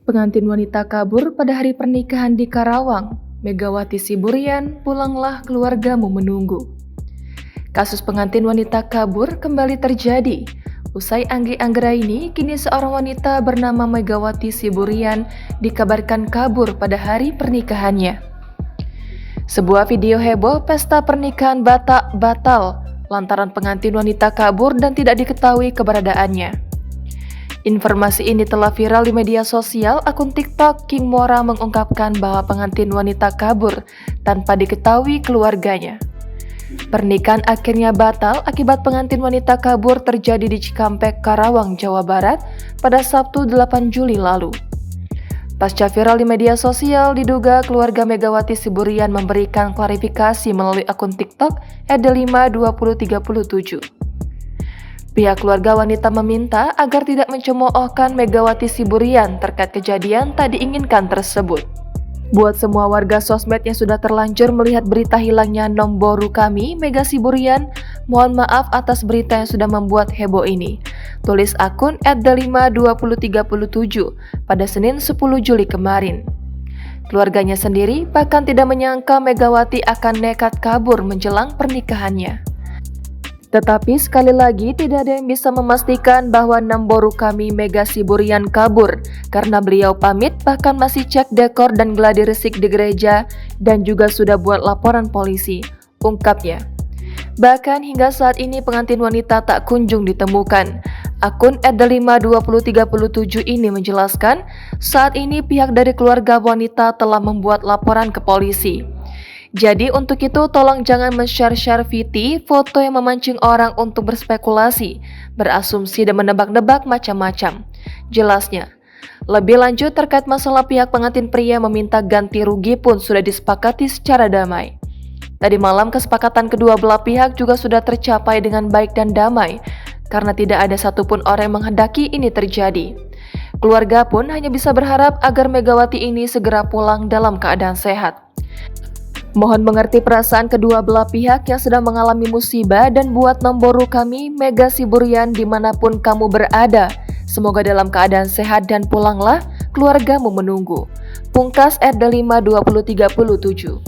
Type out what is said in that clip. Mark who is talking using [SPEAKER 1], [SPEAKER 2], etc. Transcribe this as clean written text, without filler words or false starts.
[SPEAKER 1] Pengantin wanita kabur pada hari pernikahan di Karawang. Megawati Siburian, pulanglah keluargamu menunggu. Kasus pengantin wanita kabur kembali terjadi. Usai Anggi Anggraini, kini seorang wanita bernama Megawati Siburian dikabarkan kabur pada hari pernikahannya. Sebuah video heboh pesta pernikahan batal lantaran pengantin wanita kabur dan tidak diketahui keberadaannya. Informasi ini telah viral di media sosial. Akun TikTok King Mora mengungkapkan bahwa pengantin wanita kabur tanpa diketahui keluarganya. Pernikahan akhirnya batal akibat pengantin wanita kabur terjadi di Cikampek, Karawang, Jawa Barat pada Sabtu 8 Juli lalu. Pasca viral di media sosial, diduga keluarga Megawati Siburian memberikan klarifikasi melalui akun TikTok @52037. Pihak keluarga wanita meminta agar tidak mencemoohkan Megawati Siburian terkait kejadian tak diinginkan tersebut. Buat semua warga sosmed yang sudah terlanjur melihat berita hilangnya Nomboru kami, Mega Siburian, mohon maaf atas berita yang sudah membuat heboh ini. Tulis akun @52037 pada Senin 10 Juli kemarin. Keluarganya sendiri bahkan tidak menyangka Megawati akan nekat kabur menjelang pernikahannya. Tetapi sekali lagi tidak ada yang bisa memastikan bahwa Nomboru kami Mega Siburian kabur karena beliau pamit bahkan masih cek dekor dan gladi resik di gereja dan juga sudah buat laporan polisi, ungkapnya. Bahkan hingga saat ini pengantin wanita tak kunjung ditemukan. Akun @52037 ini menjelaskan saat ini pihak dari keluarga wanita telah membuat laporan ke polisi. Jadi untuk itu tolong jangan men-share VT, foto yang memancing orang untuk berspekulasi, berasumsi dan menebak-nebak macam-macam. Jelasnya. Lebih lanjut terkait masalah pihak pengantin pria meminta ganti rugi pun sudah disepakati secara damai. Tadi malam kesepakatan kedua belah pihak juga sudah tercapai dengan baik dan damai, karena tidak ada satupun orang yang menghendaki ini terjadi. Keluarga pun hanya bisa berharap agar Megawati ini segera pulang dalam keadaan sehat. Mohon mengerti perasaan kedua belah pihak yang sedang mengalami musibah dan buat Nomboru kami Mega Siburian dimanapun kamu berada. Semoga dalam keadaan sehat dan pulanglah keluargamu menunggu. Pungkas @52037.